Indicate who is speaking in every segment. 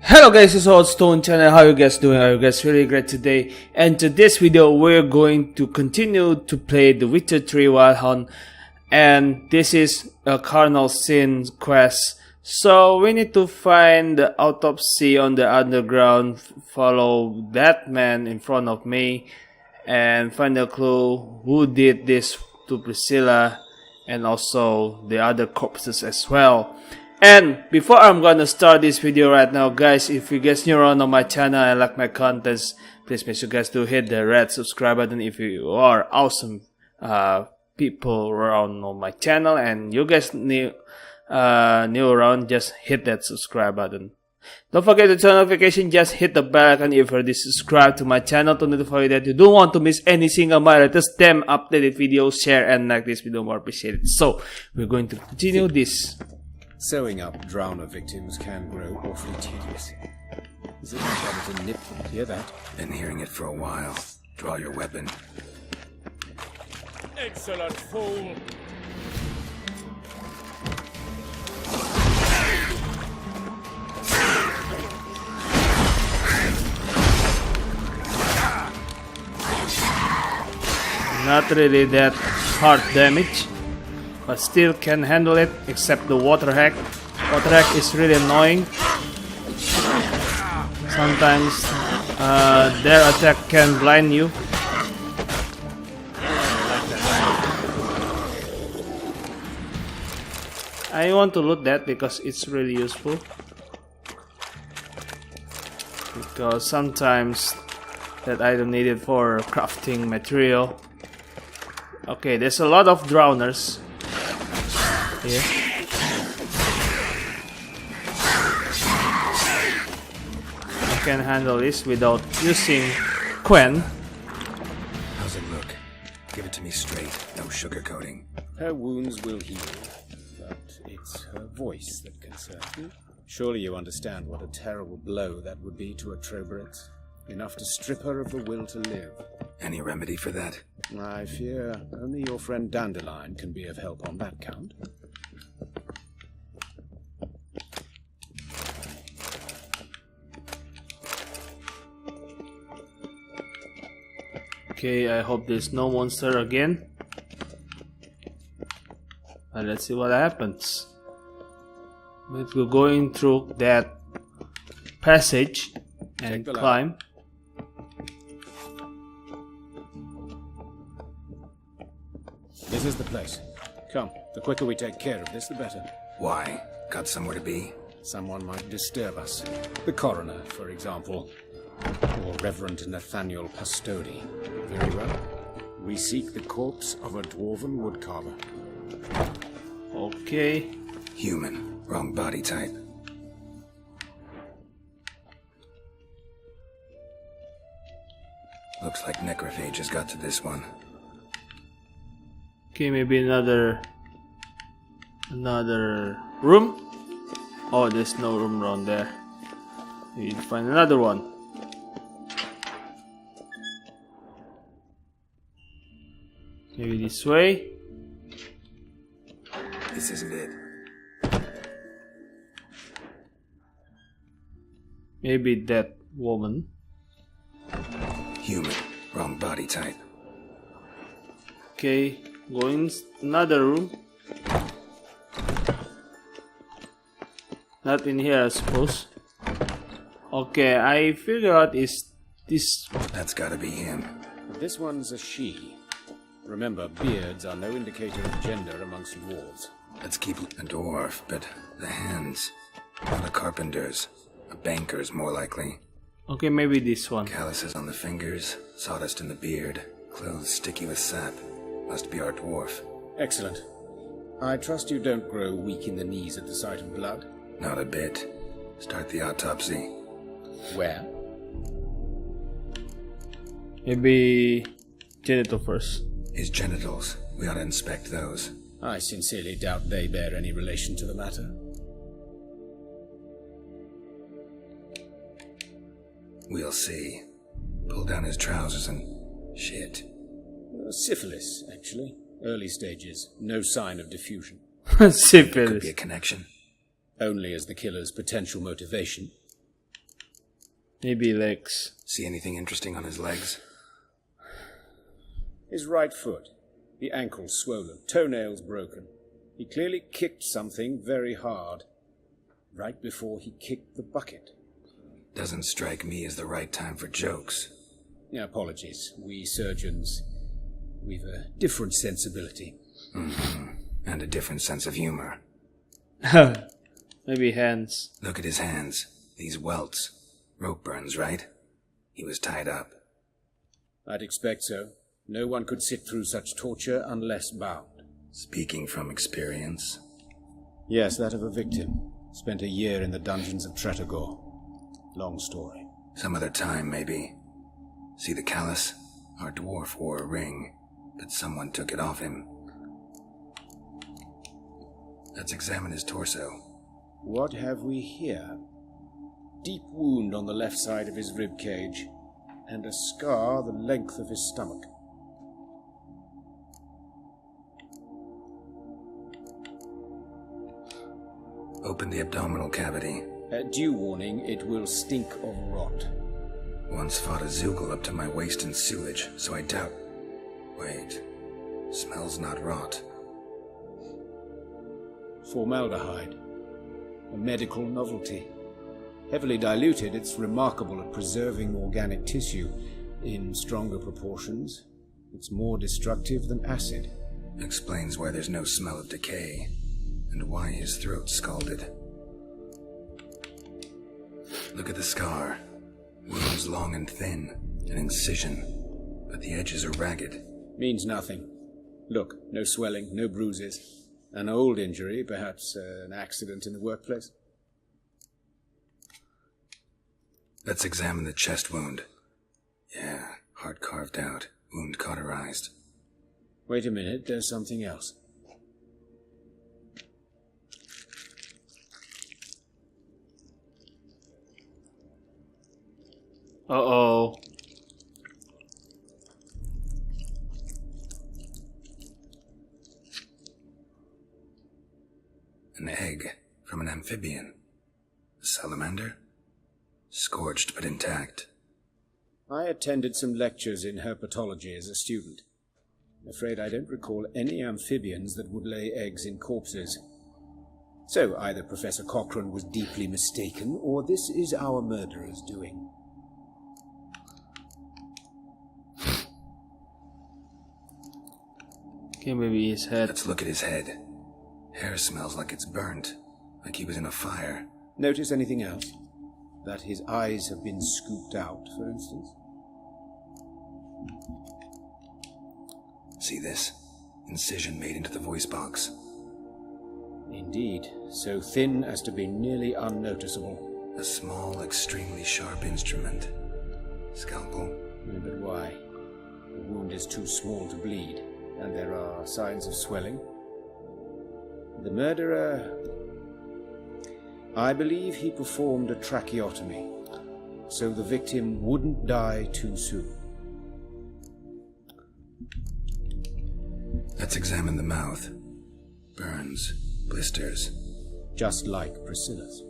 Speaker 1: Hello guys, it's Stone Channel. How you guys doing? Are you guys really great today? And to this video, we're going to continue to play The Witcher 3 Wild Hunt, and this is a Carnal Sin quest. So we need to find the autopsy on the underground, follow that man in front of me, and find a clue who did this to Priscilla and also the other corpses as well. And before I'm gonna start this video right now, guys, if you guys new around on my channel and like my contents, please make sure you guys do hit the red subscribe button if you are awesome people around on my channel, and you guys new around, just hit that subscribe button. Don't forget to turn notification, just hit the bell icon if you already subscribed to my channel to notify you that you don't want to miss any single my latest damn updated videos. Share and like this video, more appreciated. So we're going to continue this.
Speaker 2: Sewing up drowner victims can grow awfully tedious. Is it better to nip? Hear that?
Speaker 3: Been hearing it for a while. Draw your weapon.
Speaker 4: Excellent fool!
Speaker 1: Not really that hard damage, but still can handle it, except the water hack. Water hack is really annoying. Sometimes their attack can blind you. I want to loot that because it's really useful. Because sometimes that item needed for crafting material. Okay, there's a lot of drowners here. I can handle this without using Quen.
Speaker 3: How's it look? Give it to me straight, no sugarcoating.
Speaker 2: Her wounds will heal, but it's her voice that concerns me. Surely you understand what a terrible blow that would be to a Troberet. Enough to strip her of the will to live.
Speaker 3: Any remedy for that?
Speaker 2: I fear only your friend Dandelion can be of help on that count.
Speaker 1: Okay, I hope there's no monster again. Let's see what happens. But we're going through that passage and climb.
Speaker 2: This is the place. Come, the quicker we take care of this, the better.
Speaker 3: Why? Got somewhere to be?
Speaker 2: Someone might disturb us. The coroner, for example. Or Reverend Nathaniel Pastodi. Very well. We seek the corpse of a dwarven woodcarver.
Speaker 1: Okay.
Speaker 3: Human. Wrong body type. Looks like necrophages got to this one.
Speaker 1: Okay, maybe another room. Oh, there's no room around there. We need to find another one. Maybe this way.
Speaker 3: This isn't it.
Speaker 1: Maybe that woman.
Speaker 3: Human. Wrong body type.
Speaker 1: Okay, go in another room. Not in here, I suppose. Okay, I figure out is this.
Speaker 3: That's gotta be him.
Speaker 2: This one's a she. Remember, beards are no indicator of gender amongst dwarves.
Speaker 3: Let's keep a dwarf, but the hands. Not a carpenter's. A banker's more likely.
Speaker 1: Okay, maybe this one.
Speaker 3: Calluses on the fingers, sawdust in the beard, clothes sticky with sap. Must be our dwarf.
Speaker 2: Excellent. I trust you don't grow weak in the knees at the sight of blood.
Speaker 3: Not a bit. Start the autopsy.
Speaker 2: Where?
Speaker 1: Maybe genital first.
Speaker 3: His genitals. We ought to inspect those.
Speaker 2: I sincerely doubt they bear any relation to the matter.
Speaker 3: We'll see. Pull down his trousers and... shit.
Speaker 2: Syphilis, actually. Early stages. No sign of diffusion.
Speaker 3: Could be
Speaker 1: Syphilis.
Speaker 3: a connection.
Speaker 2: Only as the killer's potential motivation.
Speaker 1: Maybe legs.
Speaker 3: See anything interesting on his legs?
Speaker 2: His right foot. The ankle swollen, toenails broken. He clearly kicked something very hard. Right before he kicked the bucket.
Speaker 3: Doesn't strike me as the right time for jokes.
Speaker 2: Yeah, apologies. We surgeons, we've a different sensibility.
Speaker 3: And a different sense of humor.
Speaker 1: Maybe hands.
Speaker 3: Look at his hands. These welts. Rope burns, right? He was tied up.
Speaker 2: I'd expect so. No one could sit through such torture unless bound.
Speaker 3: Speaking from experience.
Speaker 2: Yes, that of a victim. Spent a year in the dungeons of Tretogor. Long story.
Speaker 3: Some other time, maybe. See the callus? Our dwarf wore a ring, but someone took it off him. Let's examine his torso.
Speaker 2: What have we here? Deep wound on the left side of his rib cage, and a scar the length of his stomach.
Speaker 3: Open the abdominal cavity.
Speaker 2: Due warning, it will stink of rot.
Speaker 3: Once fought a Zoogle up to my waist in sewage, so I doubt... Wait. Smells not rot.
Speaker 2: Formaldehyde. A medical novelty. Heavily diluted, it's remarkable at preserving organic tissue. In stronger proportions, it's more destructive than acid.
Speaker 3: Explains why there's no smell of decay, and why his throat's scalded. Look at the scar. Wounds long and thin, an incision, but the edges are ragged.
Speaker 2: Means nothing. Look, no swelling, no bruises. An old injury, perhaps an accident in the workplace.
Speaker 3: Let's examine the chest wound. Yeah, heart carved out, wound cauterized.
Speaker 2: Wait a minute, there's something else.
Speaker 1: Uh-oh.
Speaker 3: An egg from an amphibian. A salamander? Scorched but intact.
Speaker 2: I attended some lectures in herpetology as a student. I'm afraid I don't recall any amphibians that would lay eggs in corpses. So either Professor Cochrane was deeply mistaken, or this is our murderer's doing.
Speaker 1: Okay, maybe his head.
Speaker 3: Let's look at his head. Hair smells like it's burnt, like he was in a fire.
Speaker 2: Notice anything else? That his eyes have been scooped out, for instance?
Speaker 3: See this? Incision made into the voice box.
Speaker 2: Indeed, so thin as to be nearly unnoticeable.
Speaker 3: A small, extremely sharp instrument. Scalpel.
Speaker 2: But why? The wound is too small to bleed, and there are signs of swelling. The murderer... I believe he performed a tracheotomy, so the victim wouldn't die too soon.
Speaker 3: Let's examine the mouth. Burns, blisters.
Speaker 2: Just like Priscilla's.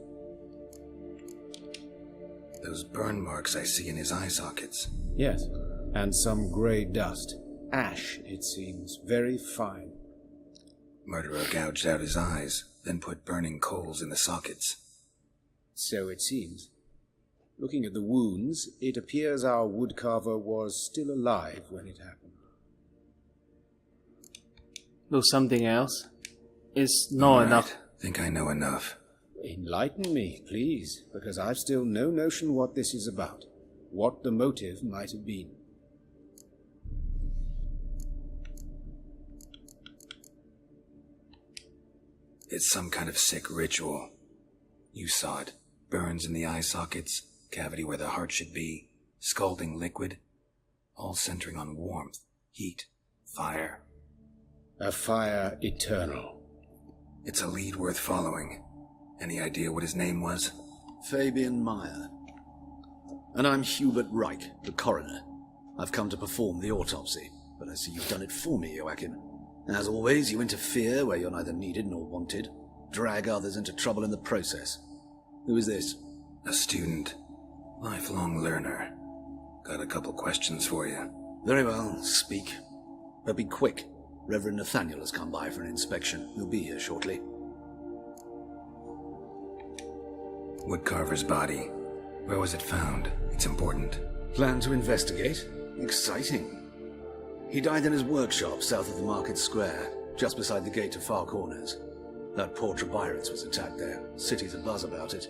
Speaker 3: Those burn marks I see in his eye sockets.
Speaker 2: Yes, and some grey dust. Ash, it seems, very fine.
Speaker 3: Murderer gouged out his eyes, then put burning coals in the sockets.
Speaker 2: So it seems. Looking at the wounds, it appears our woodcarver was still alive when it happened.
Speaker 1: Do something else? Is no
Speaker 3: All
Speaker 1: enough.
Speaker 3: right. Think I know enough.
Speaker 2: Enlighten me, please, because I've still no notion what this is about. What the motive might have been.
Speaker 3: It's some kind of sick ritual. You saw it. Burns in the eye sockets, cavity where the heart should be, scalding liquid, all centering on warmth, heat, fire.
Speaker 2: A fire eternal.
Speaker 3: It's a lead worth following. Any idea what his name was?
Speaker 4: Fabian Meyer. And I'm Hubert Wright, the coroner. I've come to perform the autopsy, but I see you've done it for me, Joachim. As always, you interfere where you're neither needed nor wanted, drag others into trouble in the process. Who is this?
Speaker 3: A student. Lifelong learner. Got a couple questions for you.
Speaker 4: Very well, speak. But be quick. Reverend Nathaniel has come by for an inspection. He'll be here shortly.
Speaker 3: Woodcarver's body. Where was it found? It's important.
Speaker 4: Plan to investigate? Exciting. He died in his workshop south of the market square, just beside the gate to Far Corners. That poor Trebirates was attacked there. City's abuzz about it.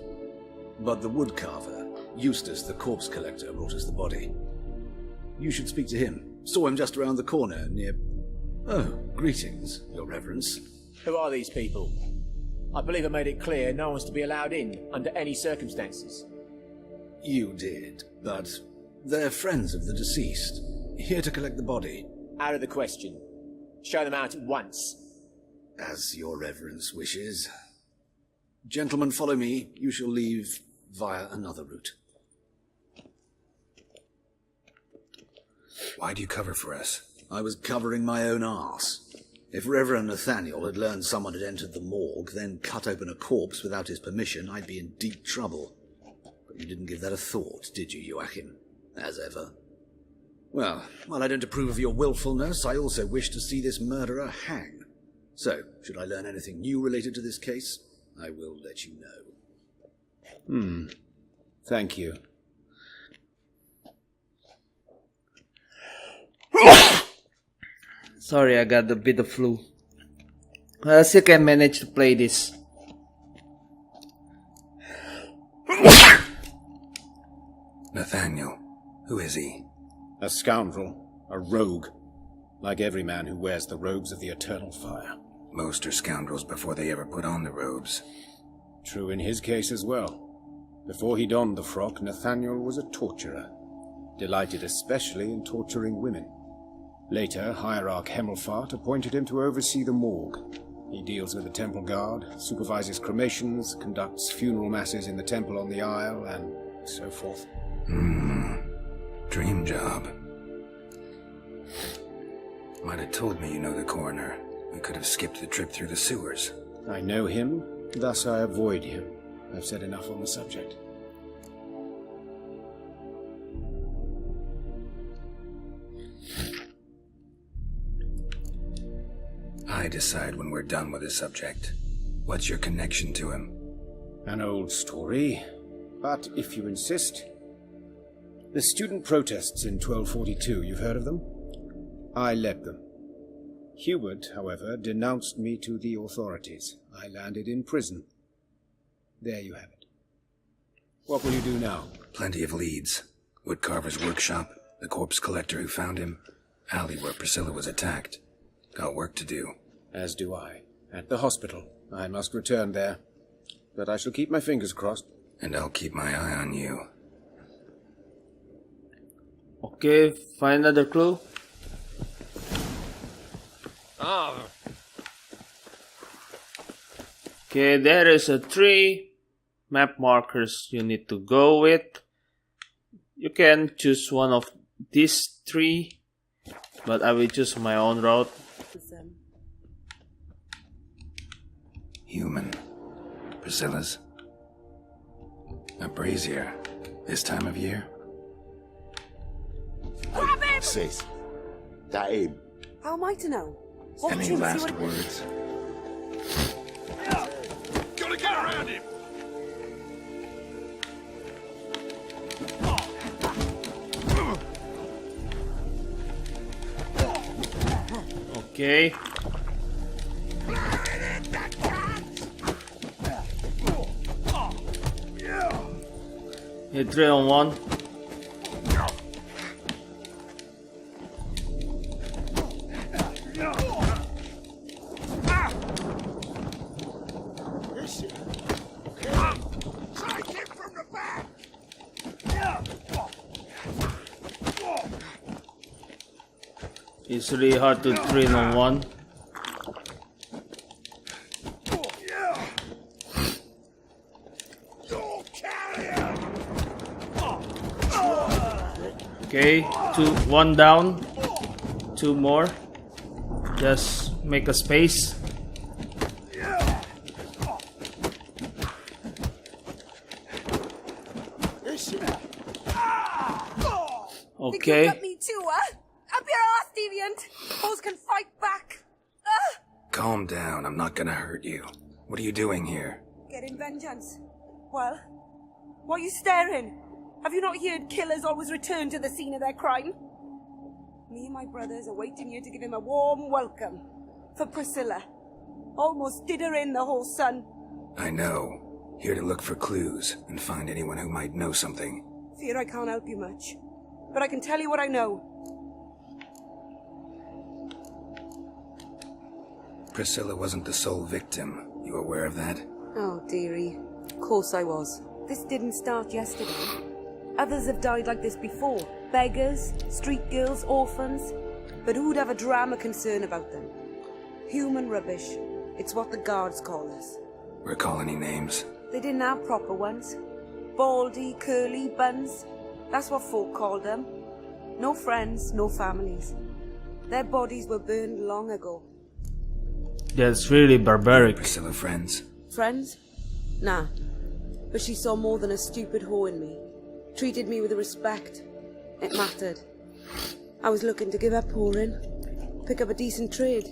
Speaker 4: But the woodcarver, Eustace the corpse collector, brought us the body. You should speak to him. Saw him just around the corner near... Oh, greetings, Your Reverence.
Speaker 5: Who are these people? I believe I made it clear no one's to be allowed in under any circumstances.
Speaker 4: You did, but they're friends of the deceased. Here to collect the body.
Speaker 5: Out of the question. Show them out at once.
Speaker 4: As Your Reverence wishes. Gentlemen, follow me. You shall leave via another route.
Speaker 3: Why do you cover for us?
Speaker 4: I was covering my own arse. If Reverend Nathaniel had learned someone had entered the morgue, then cut open a corpse without his permission, I'd be in deep trouble. But you didn't give that a thought, did you, Joachim? As ever. Well, while I don't approve of your willfulness, I also wish to see this murderer hang. So, should I learn anything new related to this case, I will let you know.
Speaker 2: Thank you.
Speaker 1: Sorry, I got a bit of flu. I still can manage to play this.
Speaker 3: Nathaniel. Who is he?
Speaker 2: A scoundrel. A rogue. Like every man who wears the robes of the eternal fire.
Speaker 3: Most are scoundrels before they ever put on the robes.
Speaker 2: True in his case as well. Before he donned the frock, Nathaniel was a torturer. Delighted especially in torturing women. Later, Hierarch Hemmelfart appointed him to oversee the morgue. He deals with the temple guard, supervises cremations, conducts funeral masses in the temple on the Isle, and so forth.
Speaker 3: Dream job. Might have told me you know the coroner. We could have skipped the trip through the sewers.
Speaker 2: I know him, thus I avoid him. I've said enough on the subject.
Speaker 3: I decide when we're done with the subject. What's your connection to him?
Speaker 2: An old story, but if you insist. The student protests in 1242, you've heard of them? I led them. Hubert, however, denounced me to the authorities. I landed in prison. There you have it. What will you do now?
Speaker 3: Plenty of leads. Woodcarver's workshop, the corpse collector who found him, alley where Priscilla was attacked. Got work to do.
Speaker 2: As do I. At the hospital. I must return there. But I shall keep my fingers crossed.
Speaker 3: And I'll keep my eye on you.
Speaker 1: Okay, find another clue. Okay, there is a 3 map markers you need to go with. You can choose one of these 3, but I will choose my own route.
Speaker 3: Human. Priscilla's. A brazier. This time of year?
Speaker 6: Sis, that him?
Speaker 7: How am I to know? Watch
Speaker 3: Any
Speaker 7: him, see
Speaker 3: last
Speaker 7: what-
Speaker 3: words?
Speaker 6: Gotta get around him!
Speaker 1: Okay. Hit 3 on 1. It's really hard to 3 on 1. Okay, 1 down, 2 more. Just make a space.
Speaker 7: Think you
Speaker 1: Okay.
Speaker 7: got me too, huh? Up your ass, deviant. Foes can fight back.
Speaker 3: Calm down, I'm not gonna hurt you. What are you doing here?
Speaker 7: Getting vengeance. Well, why are you staring? Have you not heard killers always return to the scene of their crime? Me and my brothers are waiting here to give him a warm welcome. For Priscilla. Almost did her in, the whole son.
Speaker 3: I know. Here to look for clues and find anyone who might know something.
Speaker 7: Fear I can't help you much. But I can tell you what I know.
Speaker 3: Priscilla wasn't the sole victim. You aware of that?
Speaker 7: Oh, dearie. Of course I was. This didn't start yesterday. Others have died like this before. Beggars, street girls, orphans. But who'd have a drama concern about them? Human rubbish. It's what the guards call us.
Speaker 3: Recall any names?
Speaker 7: They didn't have proper ones. Baldy, curly, buns. That's what folk called them. No friends, no families. Their bodies were burned long ago.
Speaker 1: That's really barbaric.
Speaker 3: Priscilla friends?
Speaker 7: Friends? Nah. But she saw more than a stupid whore in me. Treated me with respect. It mattered. I was looking to give up whoring. Pick up a decent trade.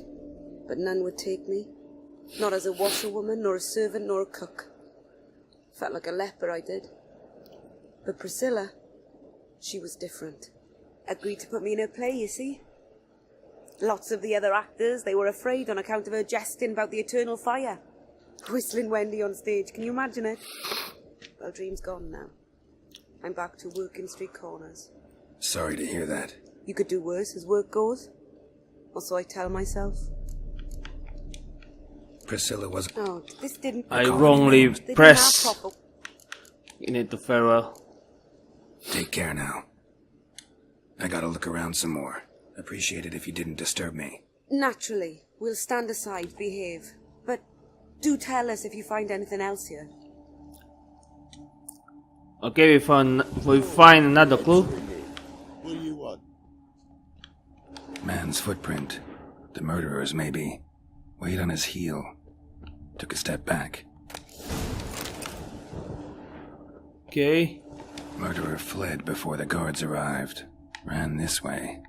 Speaker 7: But none would take me. Not as a washerwoman, nor a servant, nor a cook. Felt like a leper, I did. But Priscilla, she was different. Agreed to put me in her play, you see. Lots of the other actors, they were afraid on account of her jesting about the eternal fire. Whistling Wendy on stage, can you imagine it? Well, dream's gone now. I'm back to working street corners.
Speaker 3: Sorry to hear that.
Speaker 7: You could do worse as work goes. Or so I tell myself.
Speaker 3: Priscilla was...
Speaker 7: Oh, this didn't...
Speaker 1: I wrongly
Speaker 7: They didn't have
Speaker 1: press.
Speaker 7: proper...
Speaker 1: You need to farewell.
Speaker 3: Take care now. I gotta look around some more. Appreciate it if you didn't disturb me.
Speaker 7: Naturally, we'll stand aside, behave. But do tell us if you find anything else here.
Speaker 1: Okay, we find another clue.
Speaker 6: What do you want?
Speaker 3: Man's footprint. The murderer's maybe. Weight on his heel. Took a step back.
Speaker 1: Okay.
Speaker 3: Murderer fled before the guards arrived. Ran this way.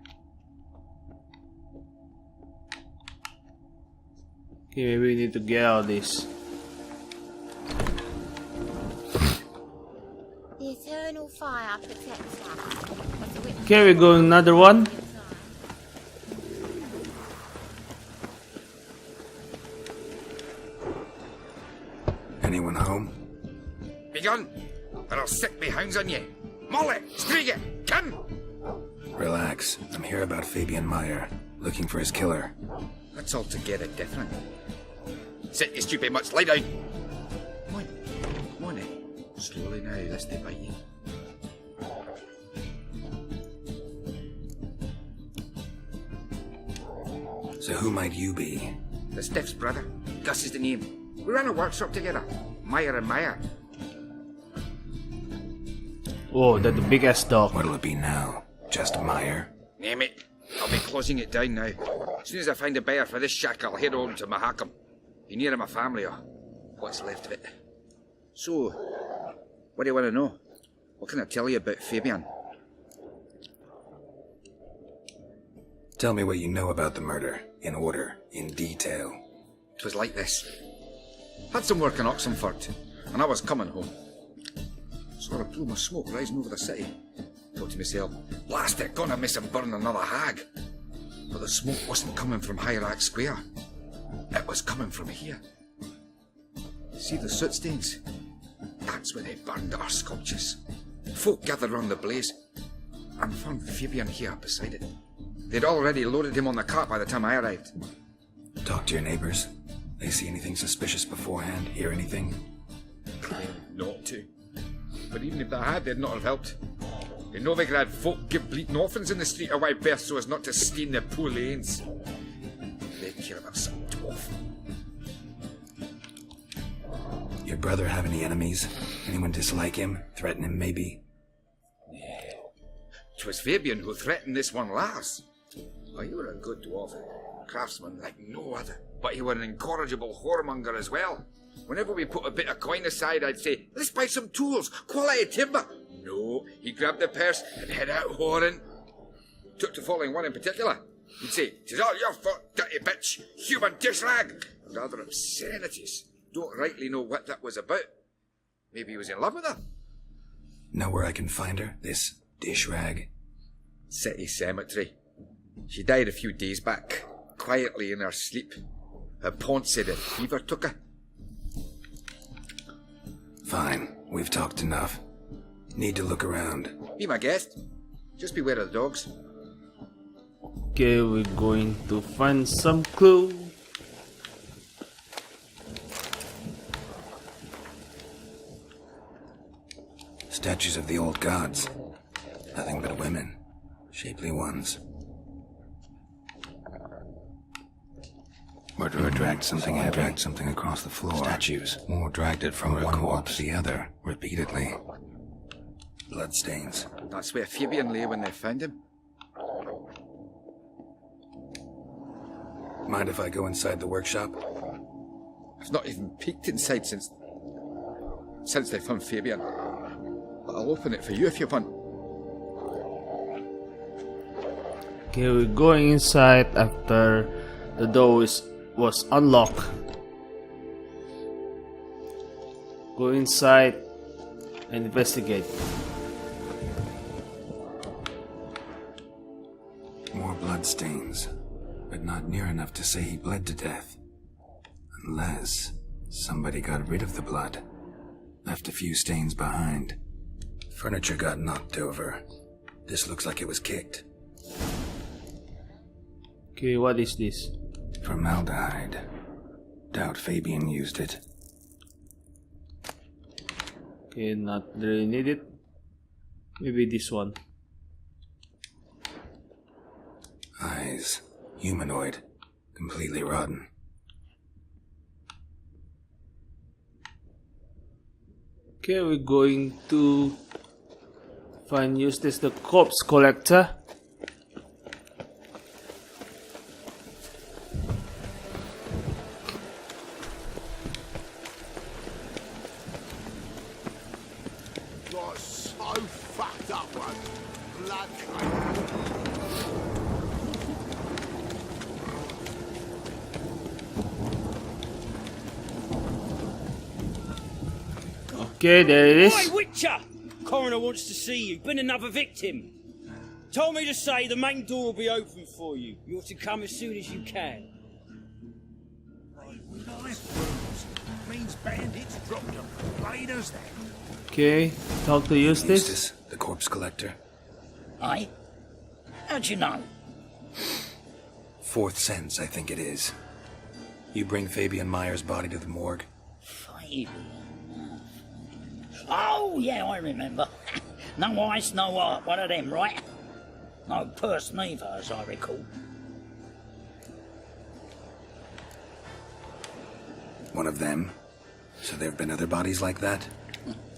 Speaker 1: Okay, maybe we need to get out of this.
Speaker 8: The eternal fire protects us.
Speaker 1: Okay, we go another one.
Speaker 3: Anyone home?
Speaker 9: Begone, or I'll sick me hounds on you. Molly, Striga, come!
Speaker 3: Relax. I'm here about Fabian Meyer. Looking for his killer.
Speaker 9: That's altogether different. Sit, you stupid much, lie down. Come on, slowly now, lest they bite you.
Speaker 3: So who might you be?
Speaker 9: The Stiff's brother, Gus is the name. We ran a workshop together, Meyer and Meyer.
Speaker 1: Oh, that's the big ass dog.
Speaker 3: What'll it be now? Just Meyer?
Speaker 9: Name it. I'll be closing it down now. As soon as I find a buyer for this shack, I'll head on to Mahakam. Be near my family, or what's left of it. So, what do you want to know? What can I tell you about Fabian?
Speaker 3: Tell me what you know about the murder. In order. In detail.
Speaker 9: It was like this. Had some work in Oxenford, and I was coming home. Saw a plume of smoke rising over the city. Thought to myself, blast it, gonna miss him burn another hag. But the smoke wasn't coming from Hierarch Square. It was coming from here. See the soot stains? That's where they burned our sculptures. Folk gathered round the blaze, and found Fabian here beside it. They'd already loaded him on the cart by the time I arrived.
Speaker 3: Talk to your neighbors. They see anything suspicious beforehand? Hear anything?
Speaker 9: Claimed not to. But even if they had, they'd not have helped. In Novigrad, folk give bleating orphans in the street a wide berth so as not to stain their poor lanes. They care about some dwarf.
Speaker 3: Your brother have any enemies? Anyone dislike him? Threaten him, maybe?
Speaker 9: 'Twas Fabian who threatened this one last. Oh, you were a good dwarf. Craftsman like no other. But you were an incorrigible whoremonger as well. Whenever we put a bit of coin aside, I'd say, let's buy some tools, quality timber. No, he grabbed the purse and head out whoring. took to following one in particular. He'd say, "'Tis all your fault, dirty bitch, human dish rag," and other obscenities. Don't rightly know what that was about. Maybe he was in love with her.
Speaker 3: Know where I can find her, this dish rag?
Speaker 9: City cemetery. She died a few days back, quietly in her sleep. Her pawn said a fever took her.
Speaker 3: Fine, we've talked enough. Need to look around.
Speaker 9: Be my guest. Just beware of the dogs.
Speaker 1: Okay, we're going to find some clue.
Speaker 3: Statues of the old gods. Nothing but women. Shapely ones. Murderer dragged something heavy. Dragged something across the floor. Statues. More dragged it from one wall to the other, repeatedly. Bloodstains.
Speaker 9: That's where Fabian lay when they found him.
Speaker 3: Mind if I go inside the workshop?
Speaker 9: I've not even peeked inside since they found Fabian. But I'll open it for you if you want.
Speaker 1: Okay, we're going inside after the door was unlocked. Go inside and investigate.
Speaker 3: More bloodstains, but not near enough to say he bled to death. Unless somebody got rid of the blood. Left a few stains behind. Furniture got knocked over. This looks like it was kicked.
Speaker 1: Okay, what is this?
Speaker 3: Formaldehyde. Doubt Fabian used it.
Speaker 1: Okay, not really need it. Maybe this one.
Speaker 3: Eyes. Humanoid. Completely rotten.
Speaker 1: Okay, we're going to use this, the corpse collector.
Speaker 6: Got so fucked up one. Blood
Speaker 1: Okay, there it is.
Speaker 10: Oi, Witcher! Coroner wants to see you. Been another victim. Told me to say the main door will be open for you. You're to come as soon as you can.
Speaker 6: Nice wounds. Means bandits dropped them. Raiders then.
Speaker 1: Okay, talk to Eustace.
Speaker 3: Eustace, the corpse collector.
Speaker 11: Aye? How'd you know?
Speaker 3: Fourth sense, I think it is. You bring Fabian Meyer's body to the morgue.
Speaker 11: Fabian. Oh, yeah, I remember. No eyes, no heart, one of them, right? No purse neither, as I recall.
Speaker 3: One of them? So there have been other bodies like that?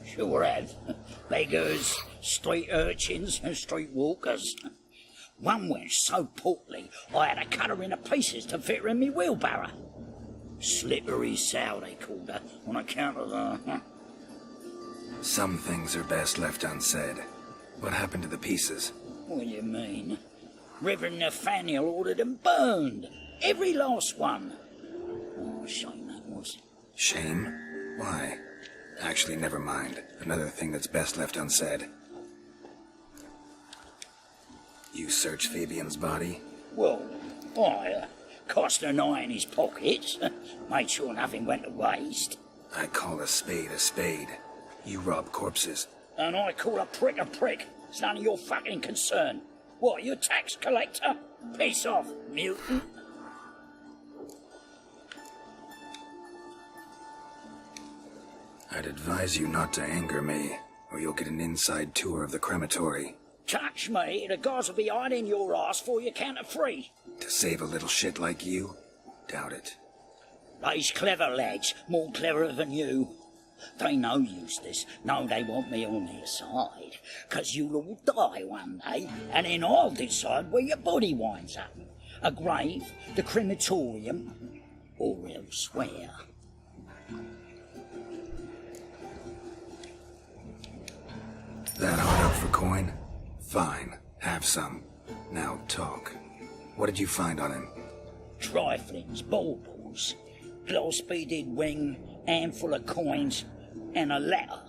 Speaker 11: Sure have. Beggars, street urchins, and street walkers. One went so portly, I had to cut her into pieces to fit her in me wheelbarrow. Slippery sow, they called her, on account of the...
Speaker 3: Some things are best left unsaid. What happened to the pieces?
Speaker 11: What do you mean? Reverend Nathaniel ordered them burned. Every last one. Oh, shame that was.
Speaker 3: Shame? Why? Actually, never mind. Another thing that's best left unsaid. You searched Fabian's body?
Speaker 11: Well, I cast an eye in his pockets. Made sure nothing went to waste.
Speaker 3: I call a spade a spade. You rob corpses.
Speaker 11: And I call a prick a prick. It's none of your fucking concern. What, you a tax collector? Piss off, mutant.
Speaker 3: I'd advise you not to anger me, or you'll get an inside tour of the crematory.
Speaker 11: Touch me, the guys will be hiding your ass for your count of free.
Speaker 3: To save a little shit like you? Doubt it.
Speaker 11: They's clever lads, more cleverer than you. They know Eustace, know they want me on their side, 'cause you'll all die one day, and then I'll decide where your body winds up. A grave, the crematorium, or elsewhere.
Speaker 3: That hard up for coin? Fine, have some. Now talk. What did you find on him?
Speaker 11: Triflings, baubles, glass-beaded ring, handful of coins, and a letter.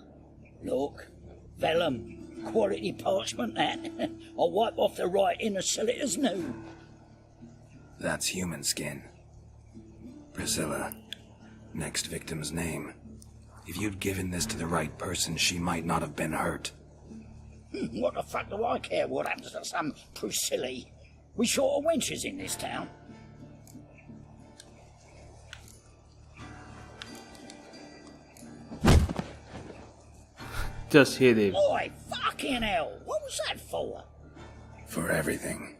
Speaker 11: Look, vellum, quality parchment that. I'll wipe off the writing and sell it as new.
Speaker 3: That's human skin. Priscilla. Next victim's name. If you'd given this to the right person, she might not have been hurt.
Speaker 11: What the fuck do I care what happens to some priscilla? We short of wenches in this town.
Speaker 1: Just hit him.
Speaker 11: Boy, fucking hell! What was that for?
Speaker 3: For everything.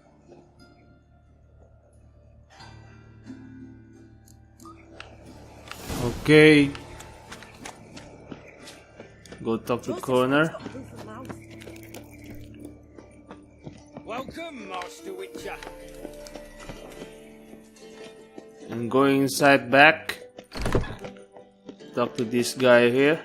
Speaker 1: Okay. Go talk to Corner.
Speaker 10: Welcome, Master Witcher.
Speaker 1: And going inside back. Talk to this guy here.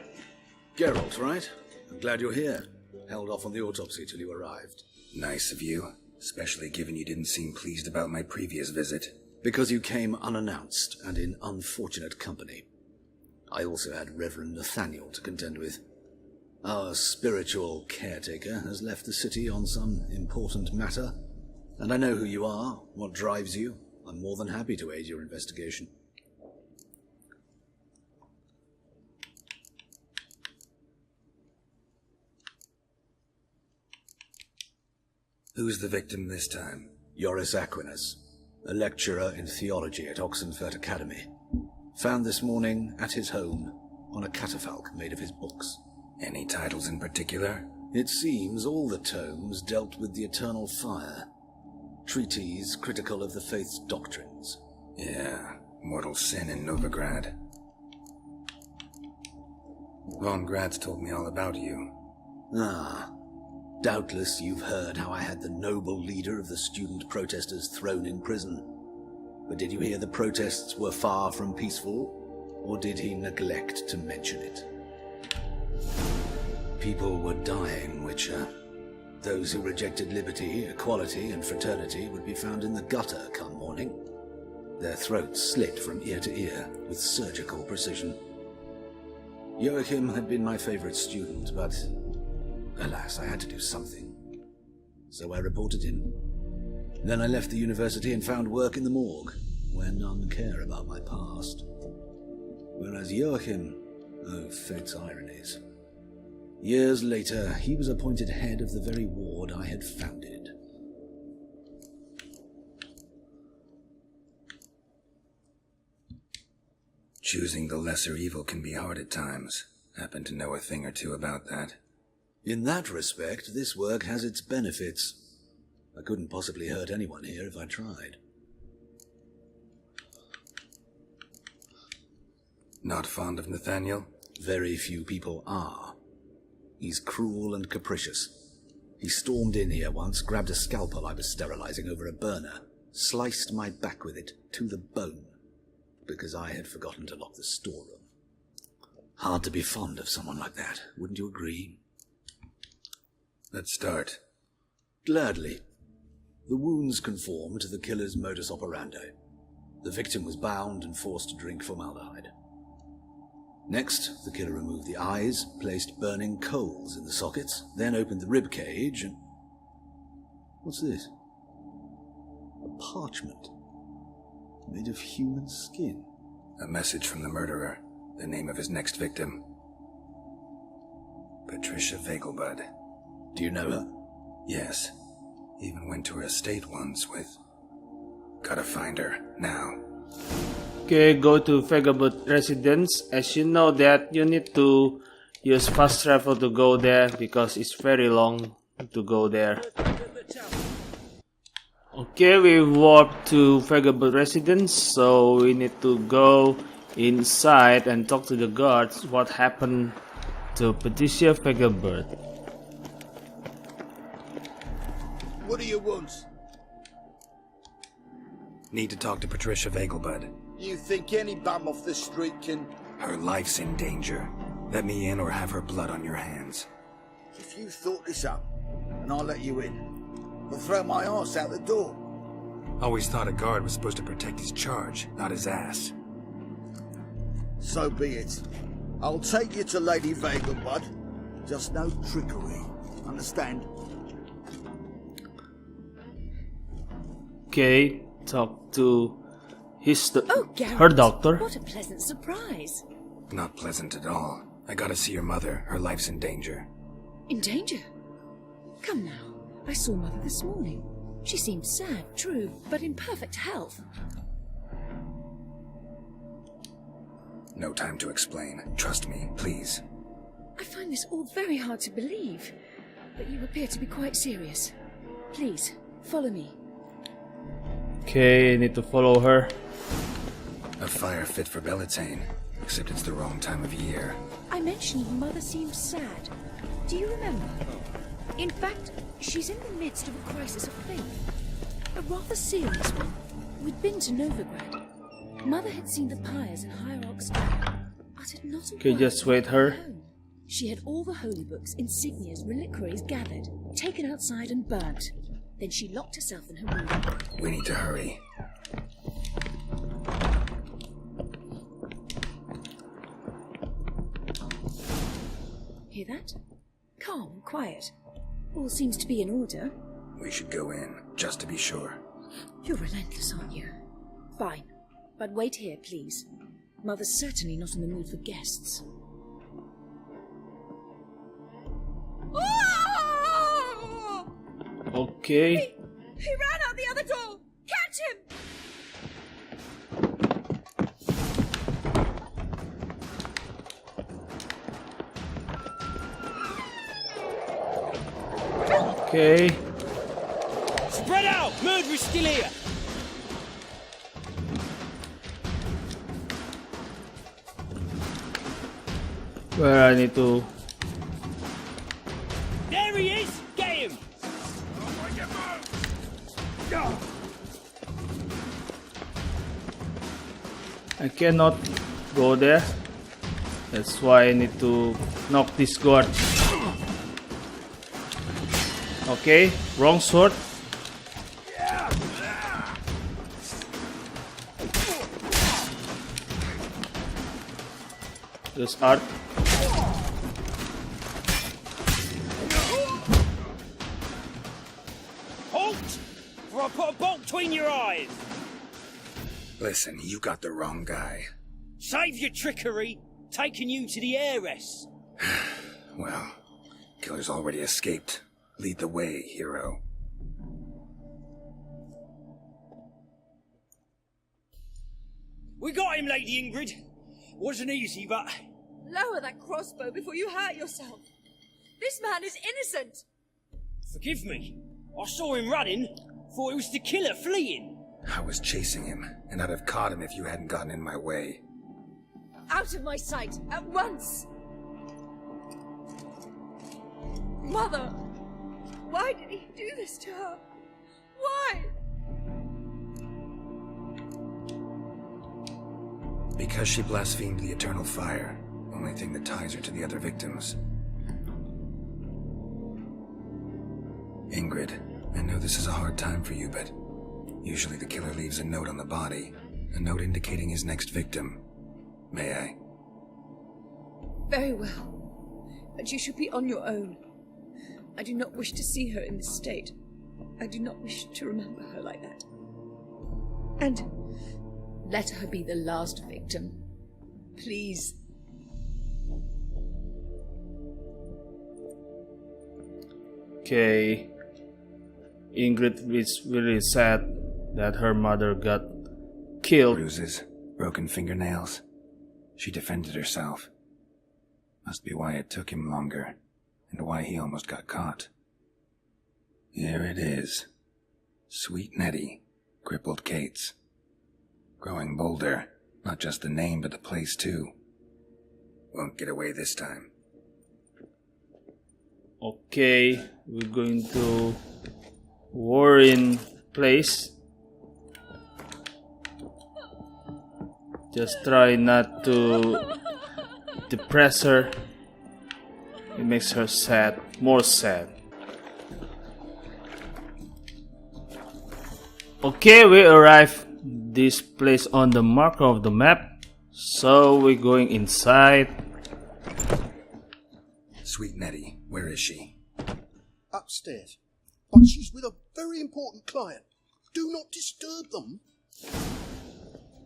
Speaker 4: Geralt, right? I'm glad you're here. Held off on the autopsy till you arrived.
Speaker 3: Nice of you, especially given you didn't seem pleased about my previous visit.
Speaker 4: Because you came unannounced and in unfortunate company. I also had Reverend Nathaniel to contend with. Our spiritual caretaker has left the city on some important matter, and I know who you are, what drives you. I'm more than happy to aid your investigation.
Speaker 3: Who's the victim this time?
Speaker 4: Joris Aquinas, a lecturer in theology at Oxenfurt Academy. Found this morning at his home on a catafalque made of his books.
Speaker 3: Any titles in particular?
Speaker 4: It seems all the tomes dealt with the eternal fire. Treatises critical of the faith's doctrines.
Speaker 3: Yeah, mortal sin in Novigrad. Von Graz told me all about you.
Speaker 4: Ah, doubtless you've heard how I had the noble leader of the student protesters thrown in prison. But did you hear the protests were far from peaceful? Or did he neglect to mention it? People were dying, Witcher. Those who rejected liberty, equality, and fraternity would be found in the gutter come morning. Their throats slit from ear to ear with surgical precision. Joachim had been my favorite student, but alas, I had to do something. So I reported him. Then I left the university and found work in the morgue, where none care about my past. Whereas Joachim, oh, fate's ironies. Years later, he was appointed head of the very ward I had founded.
Speaker 3: Choosing the lesser evil can be hard at times. Happen to know a thing or two about that.
Speaker 4: In that respect, this work has its benefits. I couldn't possibly hurt anyone here if I tried.
Speaker 3: Not fond of Nathaniel?
Speaker 4: Very few people are. He's cruel and capricious. He stormed in here once, grabbed a scalpel I was sterilizing over a burner, sliced my back with it to the bone, because I had forgotten to lock the storeroom. Hard to be fond of someone like that, wouldn't you agree?
Speaker 3: Let's start.
Speaker 4: Gladly. The wounds conform to the killer's modus operandi. The victim was bound and forced to drink formaldehyde. Next, the killer removed the eyes, placed burning coals in the sockets, then opened the rib cage and... What's this? A parchment. Made of human skin.
Speaker 3: A message from the murderer. The name of his next victim. Patricia Vegelbud.
Speaker 4: Do you know her?
Speaker 3: Yes. Even went to her estate once with... Gotta find her, now.
Speaker 1: Okay, go to Vagabond Residence. As you know that you need to use fast travel to go there because it's very long to go there. Okay, we warped to Vagabond Residence, so we need to go inside and talk to the guards what happened to Patricia Vagabond.
Speaker 6: What do you want?
Speaker 3: Need to talk to Patricia Vegelbud.
Speaker 6: You think any bum off the street can...
Speaker 3: Her life's in danger. Let me in or have her blood on your hands.
Speaker 6: If you thought this up, and I'll let you in. or throw my arse out the door.
Speaker 3: Always thought a guard was supposed to protect his charge, not his ass.
Speaker 6: So be it. I'll take you to Lady Vega, bud. Just no trickery. Understand?
Speaker 1: Okay, talk to
Speaker 12: Garrett,
Speaker 1: her doctor.
Speaker 12: What a pleasant surprise.
Speaker 3: Not pleasant at all. I gotta see your mother. Her life's in danger.
Speaker 12: In danger? Come now. I saw Mother this morning. She seemed sad, true, but in perfect health.
Speaker 3: No time to explain. Trust me, please.
Speaker 12: I find this all very hard to believe, but you appear to be quite serious. Please, follow me.
Speaker 1: Okay, I need to follow her.
Speaker 3: A fire fit for Bellatane, except it's the wrong time of year.
Speaker 12: I mentioned Mother seemed sad. Do you remember? In fact, she's in the midst of a crisis of faith. A rather serious one. We'd been to Novigrad. Mother had seen the pyres in Hierarch's uttered not a
Speaker 1: Okay,
Speaker 12: word
Speaker 1: just wait her.
Speaker 12: alone. She had all the holy books, insignias, reliquaries gathered, taken outside and burnt. Then she locked herself in her room.
Speaker 3: We need to hurry.
Speaker 12: Hear that? Calm and quiet. All seems to be in order.
Speaker 3: We should go in, just to be sure.
Speaker 12: You're relentless, aren't you? Fine. But wait here, please. Mother's certainly not in the mood for guests.
Speaker 1: Okay.
Speaker 12: He ran out the other door! Catch him!
Speaker 1: Okay.
Speaker 10: Spread out! Murderer's still here!
Speaker 1: Where I need to...
Speaker 10: There he is! Get him!
Speaker 1: I cannot go there. That's why I need to knock this guard. Okay, wrong sword. This art.
Speaker 10: Halt! Or I'll put a bolt between your eyes!
Speaker 3: Listen, you got the wrong guy.
Speaker 10: Save your trickery! Taking you to the heiress!
Speaker 3: Well, killer's already escaped. Lead the way, hero.
Speaker 10: We got him, Lady Ingrid. Wasn't easy, but...
Speaker 13: Lower that crossbow before you hurt yourself. This man is innocent.
Speaker 10: Forgive me. I saw him running. Thought it was the killer fleeing.
Speaker 3: I was chasing him, and I'd have caught him if you hadn't gotten in my way.
Speaker 13: Out of my sight, at once! Mother! Why did he do this to her? Why?
Speaker 3: Because she blasphemed the eternal fire. Only thing that ties her to the other victims. Ingrid, I know this is a hard time for you, but usually the killer leaves a note on the body. A note indicating his next victim. May I?
Speaker 13: Very well. But you should be on your own. I do not wish to see her in this state. I do not wish to remember her like that. And let her be the last victim. Please.
Speaker 1: Okay. Ingrid is really sad that her mother got killed.
Speaker 3: Bruises, broken fingernails. She defended herself. Must be why it took him longer, and why he almost got caught. Here it is. Sweet Nettie, crippled Kate's. Growing bolder, not just the name but the place too. Won't get away this time.
Speaker 1: Okay, we're going to Warren place. Just try not to depress her. It makes her sad, more sad. Okay, we arrived this place on the marker of the map, so we're going inside.
Speaker 3: Sweet Nettie, where is she?
Speaker 14: Upstairs. But she's with a very important client. Do not disturb them.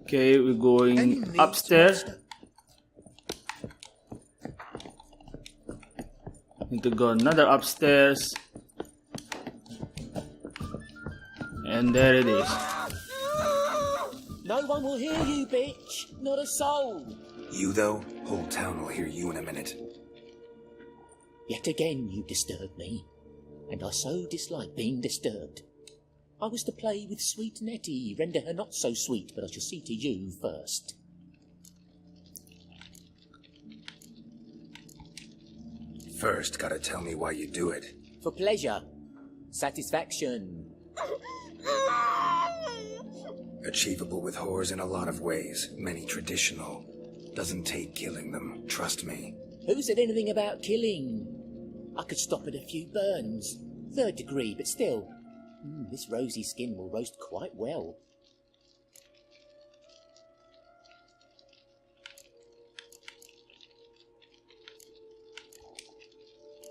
Speaker 1: Okay, we're going upstairs. Need to go another upstairs. And there it is.
Speaker 5: No one will hear you, bitch. Not a soul.
Speaker 3: You, though? Whole town will hear you in a minute.
Speaker 5: Yet again you disturb me, and I so dislike being disturbed. I was to play with sweet Nettie, render her not so sweet, but I shall see to you first.
Speaker 3: First, gotta tell me why you do it.
Speaker 5: For pleasure. Satisfaction.
Speaker 3: Achievable with whores in a lot of ways, many traditional. Doesn't take killing them, trust me.
Speaker 5: Who said anything about killing? I could stop at a few burns. 3rd degree, but still. This rosy skin will roast quite well.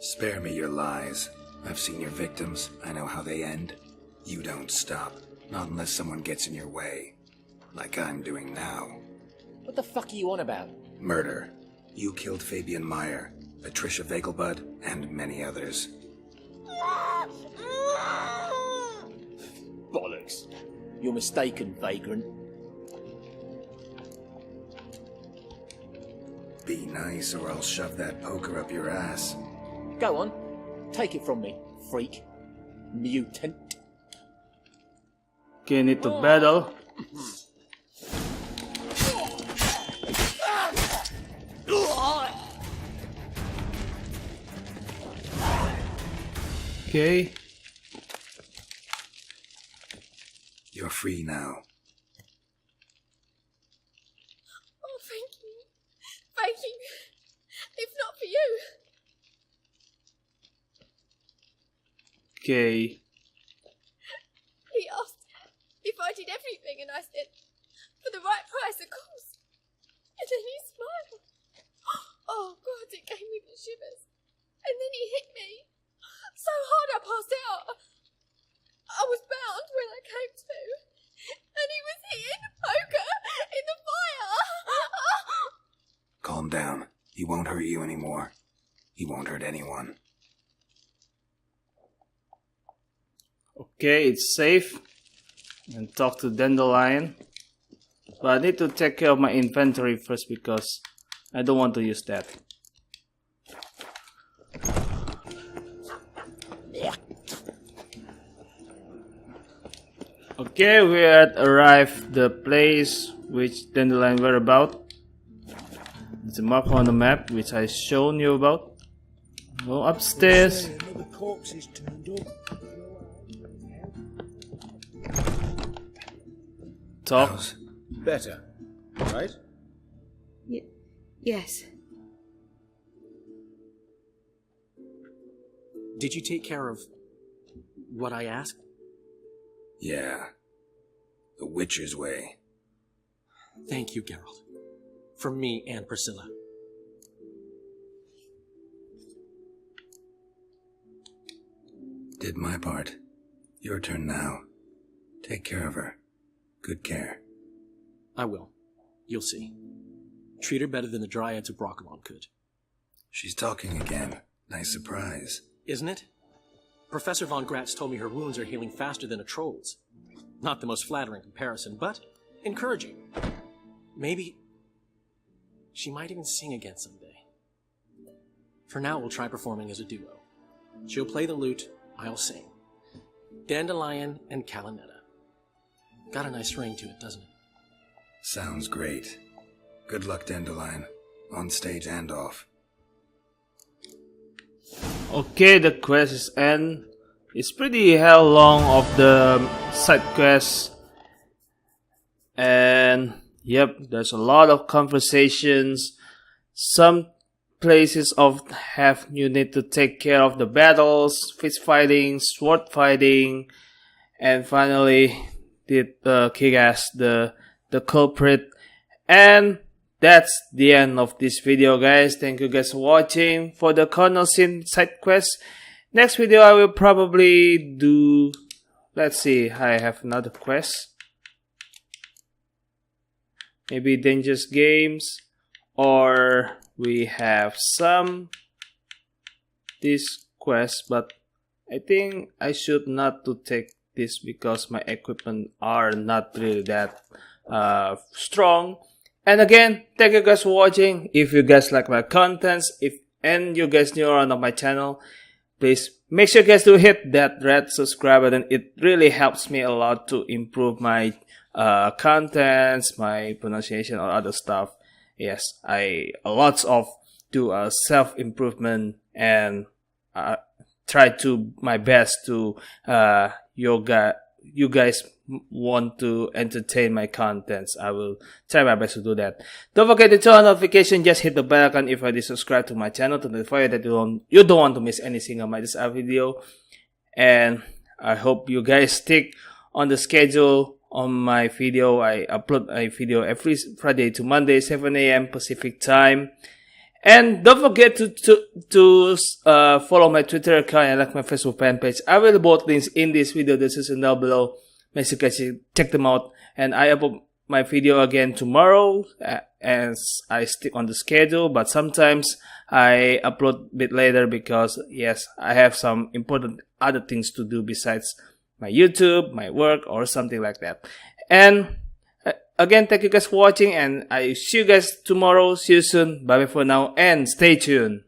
Speaker 3: Spare me your lies. I've seen your victims. I know how they end. You don't stop. Not unless someone gets in your way. Like I'm doing now.
Speaker 5: What the fuck are you on about?
Speaker 3: Murder. You killed Fabian Meyer, Patricia Vegelbud, and many others.
Speaker 5: Bollocks. You're mistaken, vagrant.
Speaker 3: Be nice or I'll shove that poker up your ass.
Speaker 5: Go on. Take it from me, freak. Mutant.
Speaker 1: Okay, need to battle. Okay.
Speaker 3: You're free now.
Speaker 13: Oh, thank you. Thank you. If not for you.
Speaker 1: Okay.
Speaker 13: He asked if I did everything, and I said, for the right price, of course. And then he smiled. Oh, God, it gave me the shivers. And then he hit me. So hard I passed out. I was bound when I came to. And he was hitting poker in the fire.
Speaker 3: Calm down. He won't hurt you anymore. He won't hurt anyone.
Speaker 1: Okay, it's safe. And talk to Dandelion. But I need to take care of my inventory first because I don't want to use that. Okay, we had arrived the place which Dandelion were about. It's a mark on the map which I shown you about. Go upstairs. Talk.
Speaker 2: Better, right?
Speaker 7: Yes.
Speaker 15: Did you take care of what I asked?
Speaker 3: Yeah. The Witcher's way.
Speaker 15: Thank you, Geralt. From me and Priscilla.
Speaker 3: Did my part. Your turn now. Take care of her. Good care.
Speaker 15: I will. You'll see. Treat her better than the Dryads of Broccolon could.
Speaker 3: She's talking again. Nice surprise.
Speaker 15: Isn't it? Professor von Gratz told me her wounds are healing faster than a troll's. Not the most flattering comparison, but encouraging. Maybe she might even sing again someday. For now, we'll try performing as a duo. She'll play the lute, I'll sing. Dandelion and Calinetta. Got a nice ring to it, doesn't it?
Speaker 3: Sounds great. Good luck, Dandelion. On stage and off.
Speaker 1: Okay, the quest is end. It's pretty hell long of the side quest. And yep, there's a lot of conversations. Some places you need to take care of the battles, fist fighting, sword fighting, and finally did kick ass the culprit. And that's the end of this video, guys. Thank you guys for watching. For the Carnal scene side quest, next video I will probably do, let's see, I have another quest, maybe dangerous games, or we have some this quest, but I think I should not to take this because my equipment are not really that strong. And again, thank you guys for watching. If you guys like my contents, and you guys new around on my channel, please make sure you guys to hit that red subscribe button. It really helps me a lot to improve my contents, my pronunciation, or other stuff. Yes, I lots of do self improvement and try to my best to you guys want to entertain my contents. I will try my best to do that. Don't forget to turn on notification. Just hit the bell icon if you already subscribe to my channel to notify you that you don't want to miss any single my video. And I hope you guys stick on the schedule on my video. I upload a video every Friday to Monday, 7 AM Pacific time. And don't forget to follow my Twitter account and like my Facebook fan page. I will both links in this video description down below. Make sure you guys check them out. And I upload my video again tomorrow as I stick on the schedule. But sometimes I upload a bit later because yes, I have some important other things to do besides my YouTube, my work, or something like that. And again, thank you guys for watching, and I see you guys tomorrow. See you soon. Bye bye for now, and stay tuned.